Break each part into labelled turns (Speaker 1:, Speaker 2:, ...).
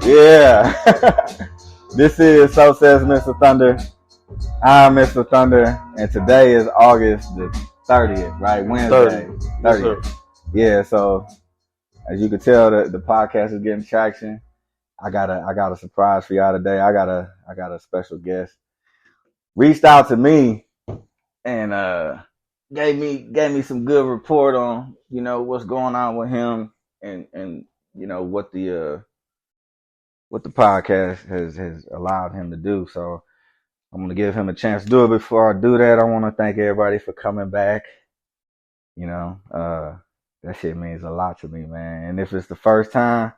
Speaker 1: Yeah. This is So Says Mr. Thunder. I'm Mr. Thunder, and today is August the 30th, right? Wednesday, 30th. Yeah, so as you can tell, the podcast is getting traction. I got a surprise for y'all today. I got a special guest. Reached out to me and gave me some good report on, what's going on with him and what the podcast has allowed him to do. So I'm gonna give him a chance to do it. Before I do that, I want to thank everybody for coming back. That shit means a lot to me, man. And if it's the first time,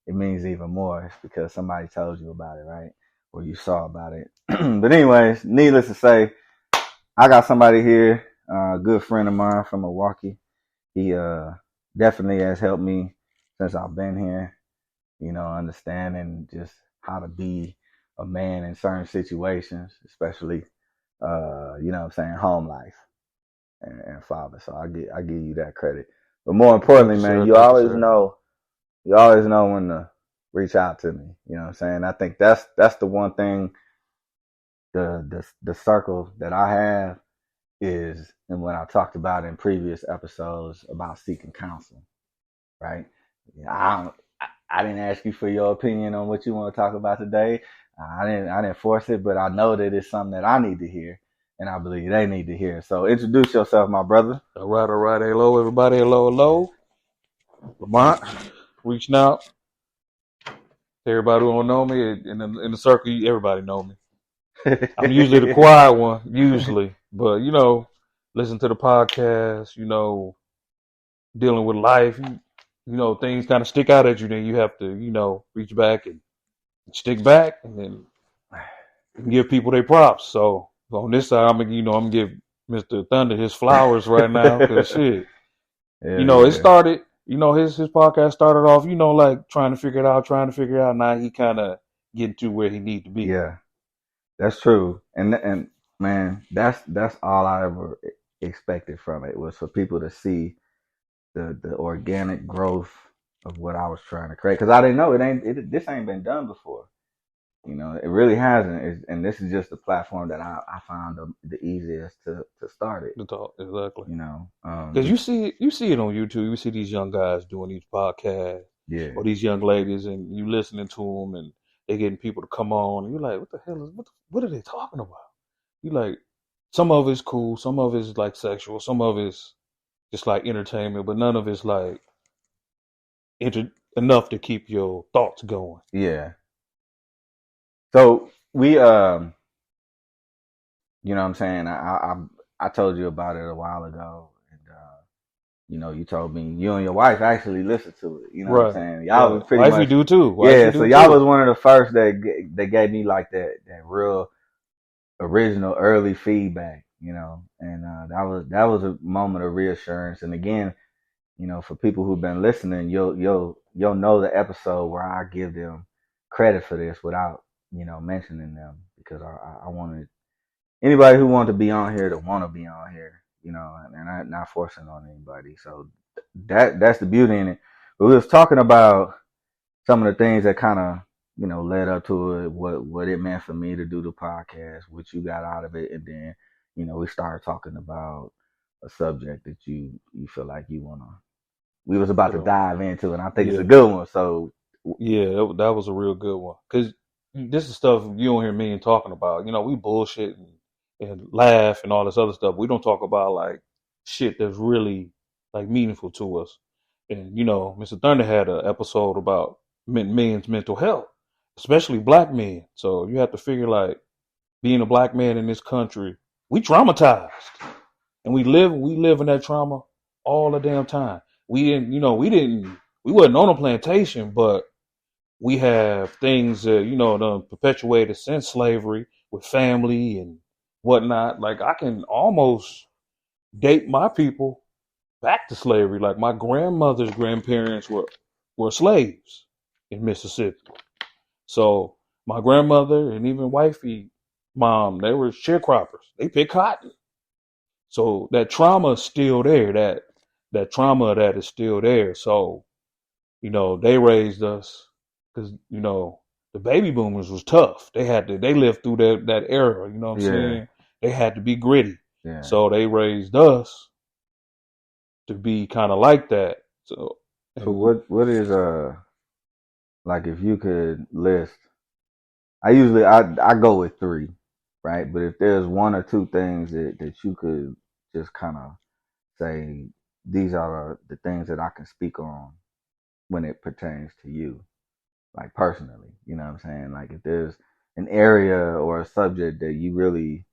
Speaker 1: it means even more. It's because somebody told you about it, right? Or you saw about it. But anyways, needless to say, I got somebody here, a good friend of mine from Milwaukee. He definitely has helped me since I've been here, understanding just how to be a man in certain situations, especially, home life and father. So I give you that credit. But more importantly, man, you always know when to reach out to me. You know what I'm saying? I think that's the one thing, the circle that I have is, and what I talked about in previous episodes about seeking counsel, right? I didn't ask you for your opinion on what you want to talk about today. I didn't force it, but I know that it's something that I need to hear, and I believe they need to hear. So introduce yourself, my brother.
Speaker 2: All right. Hello, everybody. Hello. Lamont, reaching out to everybody who don't know me. In the circle, everybody know me. I'm usually the quiet one, but listen to the podcast. Dealing with life. Things kind of stick out at you. Then you have to reach back and stick back, and then give people their props. So on this side, I'm gonna give Mr. Thunder his flowers right now, because shit. It started, his podcast started off, like trying to figure it out. Now he kind of getting to where he need to be.
Speaker 1: Yeah, that's true. And man, that's all I ever expected from it, was for people to see the organic growth of what I was trying to create. Because I didn't know this ain't been done before. It really hasn't. And this is just the platform that I found the easiest to start it.
Speaker 2: To talk, exactly.
Speaker 1: Because
Speaker 2: you see it on YouTube. You see these young guys doing these podcasts, or these young ladies, and you listening to them, and they getting people to come on, and you're like, what the hell is what are they talking about? You like, some of it's cool, some of it's like sexual, some of it's just like entertainment, but none of it's like enough to keep your thoughts going.
Speaker 1: Yeah. So we, you know what I'm saying? I told you about it a while ago, and you told me you and your wife actually listened to it. You know what I'm saying? Y'all was pretty much.
Speaker 2: We do too.
Speaker 1: So y'all was one of the first that gave me like that real original early feedback. And that was a moment of reassurance. And again, for people who've been listening, you'll know the episode where I give them credit for this without mentioning them, because I wanted anybody who wanted to be on here to want to be on here, and I'm not forcing on anybody. So that's the beauty in it. But we was talking about some of the things that kind of led up to it, what it meant for me to do the podcast, what you got out of it, and then we started talking about a subject that you feel like you wanna. We was about to dive into it, and I think it's a good one. So
Speaker 2: yeah, that was a real good one, because this is stuff you don't hear me talking about. We bullshit and laugh and all this other stuff. We don't talk about like shit that's really like meaningful to us. And Mr. Thunder had an episode about men's mental health, especially black men. So you have to figure, like, being a black man in this country, we traumatized, and we live in that trauma all the damn time. We wasn't on a plantation, but we have things that, done perpetuated since slavery, with family and whatnot. Like, I can almost date my people back to slavery. Like, my grandmother's grandparents were slaves in Mississippi. So my grandmother and even wifey mom, they were sharecroppers. They picked cotton. So that trauma is still there. That trauma that is still there. So, they raised us, because the baby boomers was tough. They lived through that era. You know what I'm saying? They had to be gritty.
Speaker 1: Yeah.
Speaker 2: So they raised us to be kind of like that. So
Speaker 1: what is like if you could list? I go with 3, right? But if there's 1 or 2 things that you could just kind of say, these are the things that I can speak on when it pertains to you, like personally, you know what I'm saying? Like if there's an area or a subject that you really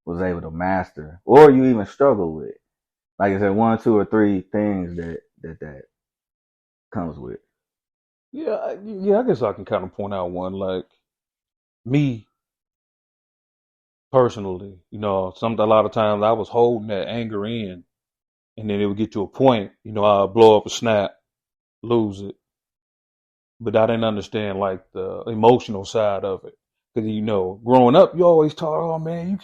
Speaker 1: was able to master, or you even struggle with, like I said, 1, 2, or 3 things that comes with.
Speaker 2: yeah, I guess I can kind of point out one, like me personally. A lot of times I was holding that anger in, and then it would get to a point, I'll blow up a snap, lose it. But I didn't understand like the emotional side of it. Because growing up, you always taught, oh man,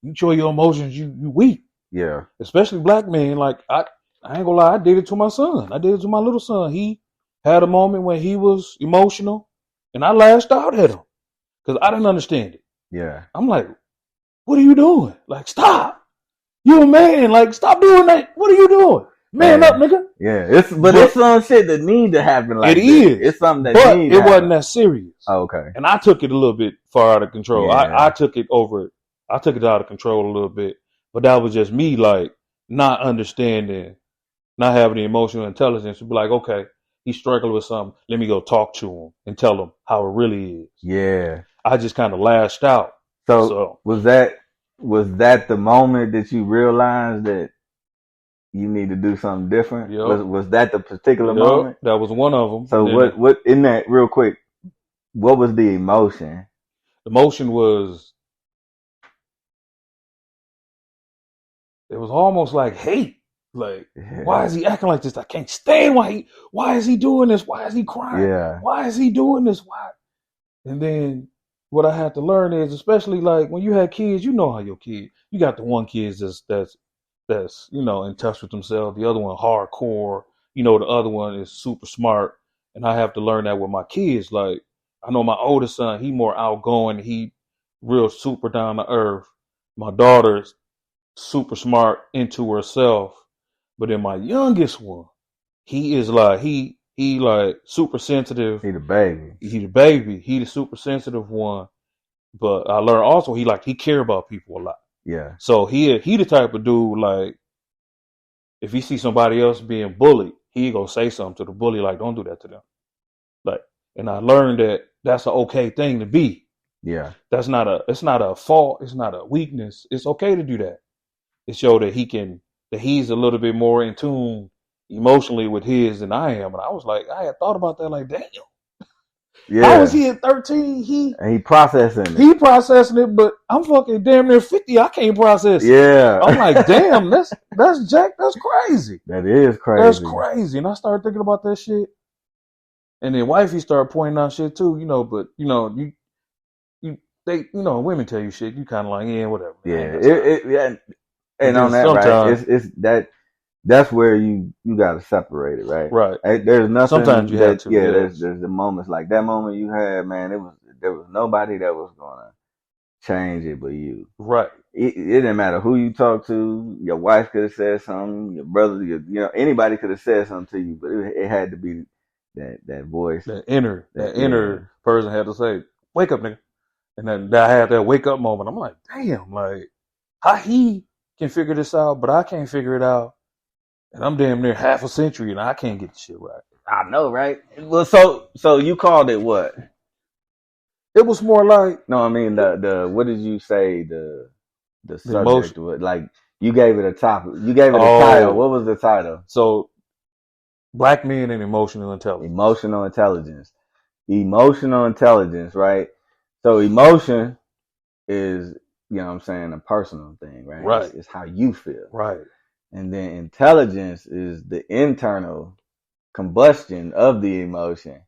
Speaker 2: you show your emotions, you weak.
Speaker 1: Yeah.
Speaker 2: Especially black men. Like I ain't gonna lie, I did it to my son. I did it to my little son. He had a moment when he was emotional, and I lashed out at him because I didn't understand it.
Speaker 1: Yeah.
Speaker 2: I'm like, what are you doing? Like, stop. You a man. Like, stop doing that. What are you doing? Man up, nigga.
Speaker 1: Yeah, it's some shit that need to happen like
Speaker 2: it is.
Speaker 1: It's something that
Speaker 2: but
Speaker 1: need
Speaker 2: it
Speaker 1: to happen.
Speaker 2: wasn't that serious.
Speaker 1: Oh, okay.
Speaker 2: And I took it a little bit far out of control.
Speaker 1: Yeah.
Speaker 2: I took it out of control a little bit. But that was just me, like, not understanding, not having the emotional intelligence to be like, okay, he's struggling with something. Let me go talk to him and tell him how it really is.
Speaker 1: Yeah.
Speaker 2: I just kind of lashed out.
Speaker 1: So was that the moment that you realized that you need to do something different?
Speaker 2: Yep.
Speaker 1: Was that the particular moment?
Speaker 2: That was one of them.
Speaker 1: So what in that, real quick, what was the emotion?
Speaker 2: The emotion was, it was almost like hate. Like, why is he acting like this? I can't stand why is he doing this? Why is he crying?
Speaker 1: Yeah.
Speaker 2: Why is he doing this? Why? And then what I had to learn is, especially like when you had kids, you know how your kid, you got the one kids that's in touch with themselves, the other one hardcore, the other one is super smart. And I have to learn that with my kids. Like, I know my oldest son, he more outgoing, he real super down to earth. My daughter's super smart, into herself. But then my youngest one, he is like he like super sensitive.
Speaker 1: He the baby.
Speaker 2: He the super sensitive one. But I learned also he care about people a lot.
Speaker 1: Yeah.
Speaker 2: So he the type of dude, like, if he see somebody else being bullied, he gonna say something to the bully, like, don't do that to them. Like, and I learned that that's an okay thing to be.
Speaker 1: Yeah.
Speaker 2: It's not a fault. It's not a weakness. It's okay to do that. It showed that he's a little bit more in tune emotionally with his than I am. And I was like, I had thought about that, like, damn. Yeah. How was he at 13? He
Speaker 1: processing it.
Speaker 2: He processing it, but I'm fucking damn near 50. I can't process it.
Speaker 1: Yeah.
Speaker 2: I'm like, damn, that's Jack. That's crazy.
Speaker 1: That is crazy.
Speaker 2: That's crazy. And I started thinking about that shit. And then wifey started pointing out shit too, but women tell you shit, you kind of like, yeah, whatever.
Speaker 1: Yeah. And on that, right? That's where you got to separate it, right?
Speaker 2: Right.
Speaker 1: There's nothing.
Speaker 2: Sometimes you have to.
Speaker 1: Yeah. There's the moments like that moment you had, man. There was nobody that was gonna change it but you.
Speaker 2: Right.
Speaker 1: It didn't matter who you talked to. Your wife could have said something. Your brother, anybody could have said something to you, but it had to be that voice.
Speaker 2: That inner person had to say, "Wake up, nigga." And then I had that wake up moment. I'm like, damn, like, how he can figure this out, but I can't figure it out. And I'm damn near half a century and I can't get the shit right.
Speaker 1: I know, right? Well, so you called it what?
Speaker 2: It was more like,
Speaker 1: no, I mean the what did you say the subject was? Like, you gave it a topic. You gave it a title. What was the title?
Speaker 2: So, Black Men and Emotional Intelligence.
Speaker 1: Emotional intelligence, right? So emotion is, a personal thing, right?
Speaker 2: Right.
Speaker 1: It's how you feel.
Speaker 2: Right.
Speaker 1: And then intelligence is the internal combustion of the emotion.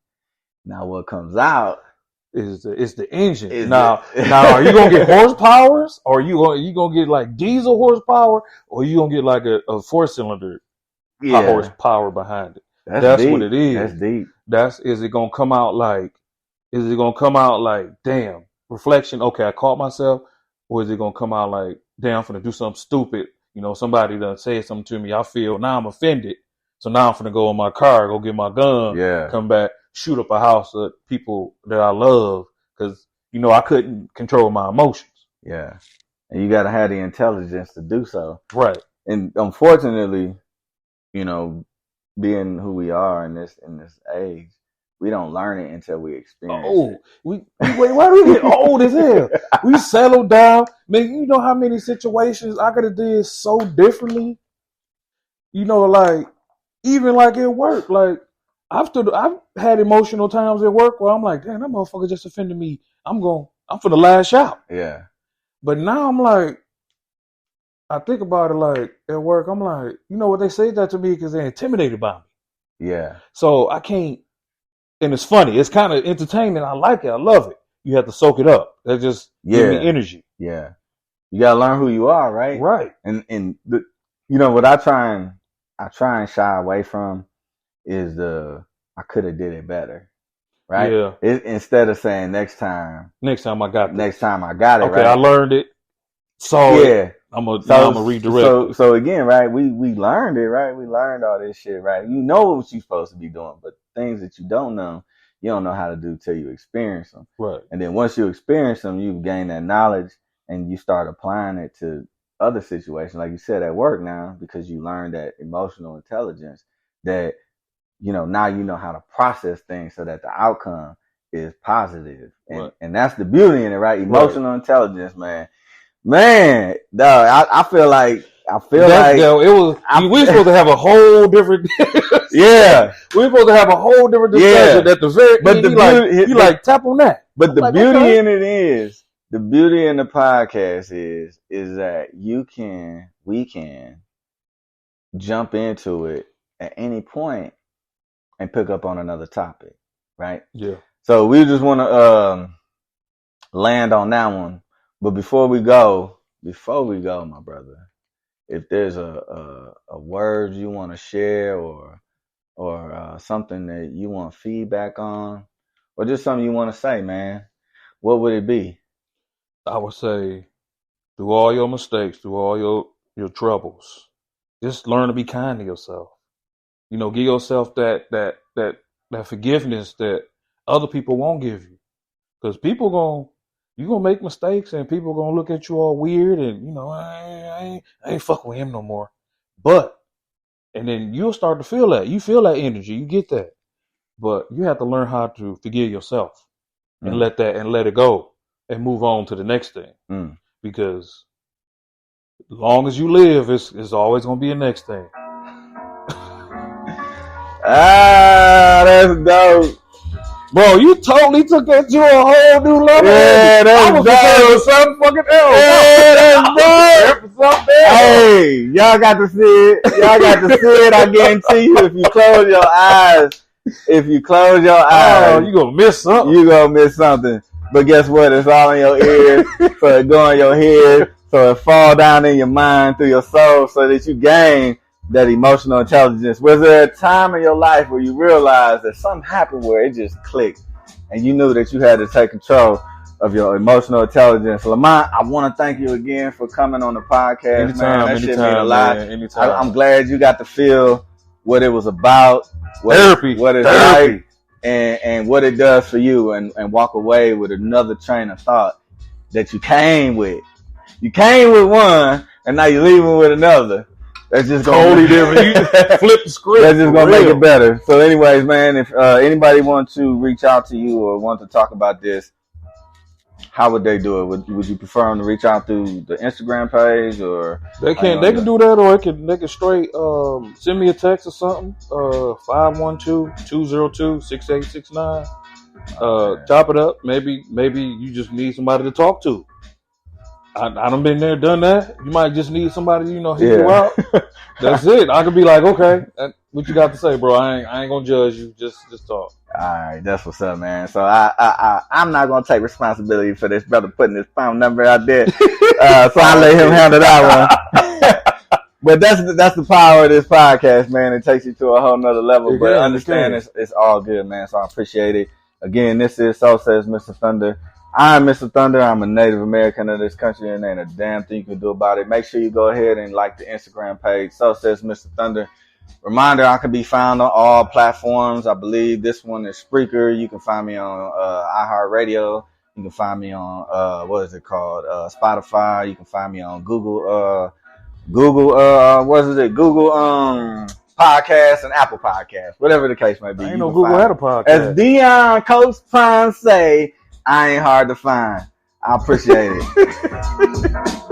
Speaker 1: Now what comes out
Speaker 2: is the engine. Now are you gonna get horsepowers, or you gonna get like diesel horsepower, or you gonna get like a 4-cylinder horsepower behind it? That's what it is.
Speaker 1: That's deep.
Speaker 2: Is it gonna come out like, damn, reflection, okay, I caught myself, or is it gonna come out like, damn, I'm gonna do something stupid, somebody done said something to me, I feel now I'm offended, so now I'm gonna go in my car, go get my gun, come back, shoot up a house of people that I love, because I couldn't control my emotions.
Speaker 1: Yeah, and you gotta have the intelligence to do so.
Speaker 2: Right.
Speaker 1: And unfortunately, being who we are in this age, we don't learn it until we experience it.
Speaker 2: Wait, why do we get old as hell? We settle down. Man, you know how many situations I could have did so differently? Like, even like at work, like I've had emotional times at work where I'm like, damn, that motherfucker just offended me. I'm for the last out.
Speaker 1: Yeah.
Speaker 2: But now I'm like, I think about it like at work, I'm like, what, they say that to me because they're intimidated by me.
Speaker 1: Yeah.
Speaker 2: So I can't, and it's funny. It's kind of entertainment. I like it. I love it. You have to soak it up. That just give me energy.
Speaker 1: Yeah. You gotta learn who you are, right?
Speaker 2: Right.
Speaker 1: And what I try and shy away from is I could have did it better. Right?
Speaker 2: Yeah.
Speaker 1: Instead of saying next time I got it.
Speaker 2: Okay,
Speaker 1: right?
Speaker 2: I learned it. So yeah. I'm gonna redirect.
Speaker 1: So again, right? We learned it, right? We learned all this shit, right? You know what you're supposed to be doing, but things that you don't know how to do till you experience them.
Speaker 2: Right.
Speaker 1: And then once you experience them, you gain that knowledge and you start applying it to other situations, like you said at work now, because you learned that emotional intelligence that now you know how to process things so that the outcome is positive. And that's the beauty in it, right? Emotional intelligence, man. Man, dog, I feel like we're supposed to have a whole different
Speaker 2: yeah. We're supposed to have a whole different discussion at the very end. You tap on that.
Speaker 1: But the beauty in it is, the beauty in the podcast is that we can jump into it at any point and pick up on another topic, right?
Speaker 2: Yeah.
Speaker 1: So we just want to land on that one. But before we go, my brother, if there's a word you want to share or something that you want feedback on, or just something you want to say, man, what would it be?
Speaker 2: I would say, through all your mistakes, through all your troubles, just learn to be kind to yourself. Give yourself that forgiveness that other people won't give you, because you're going to make mistakes and people are going to look at you all weird and, I ain't fucking with him no more. And then you'll start to feel that. You feel that energy. You get that. But you have to learn how to forgive yourself and let it go and move on to the next thing. Because as long as you live, it's always going to be a next thing.
Speaker 1: That's dope.
Speaker 2: Bro, you totally took that to a whole new level.
Speaker 1: Yeah, that's dope.
Speaker 2: I was something fucking else.
Speaker 1: Yeah, that's dope. Hey, y'all got to see it. I guarantee you, if you close your eyes,
Speaker 2: you're going to miss something.
Speaker 1: But guess what? It's all in your ears, so it go in your head, so it fall down in your mind through your soul, so that you gain that emotional intelligence. Was there a time in your life where you realized that something happened where it just clicked and you knew that you had to take control of your emotional intelligence? Lamont, I want to thank you again for coming on the podcast.
Speaker 2: Anytime,
Speaker 1: man. That shit mean a lot.
Speaker 2: Anytime.
Speaker 1: I'm glad you got to feel what it was about, what it's like, and what it does for you, and walk away with another train of thought that you came with. You came with one, and now you're leaving with another. That's just
Speaker 2: totally different. You flip the script.
Speaker 1: That's just gonna make it better. So, anyways, man, if anybody wants to reach out to you or want to talk about this, how would they do it? Would you prefer them to reach out through the Instagram page, or
Speaker 2: they can do that, or they can straight send me a text or something. 512-202-6869. Chop it up. Maybe you just need somebody to talk to. I done been there, done that. You might just need somebody, hit you out. That's it. I could be like, okay, what you got to say, bro? I ain't gonna judge you. Just talk.
Speaker 1: All right, that's what's up, man. So I'm not gonna take responsibility for this brother putting his phone number out there. So I let him handle that one. But that's the power of this podcast, man. It takes you to a whole nother level. But understand it's all good, man. So I appreciate it. Again, this is So Says Mr. Thunder. I'm Mr. Thunder. I'm a Native American of this country, and ain't a damn thing you can do about it. Make sure you go ahead and like the Instagram page, So Says Mr. Thunder. Reminder, I can be found on all platforms. I believe this one is Spreaker. You can find me on iHeartRadio. You can find me on what is it called? Spotify. You can find me on Google Google Podcasts and Apple Podcasts, whatever the case may be.
Speaker 2: I ain't know Google had a podcast.
Speaker 1: As Dion Coach Prime say, I ain't hard to find. I appreciate it.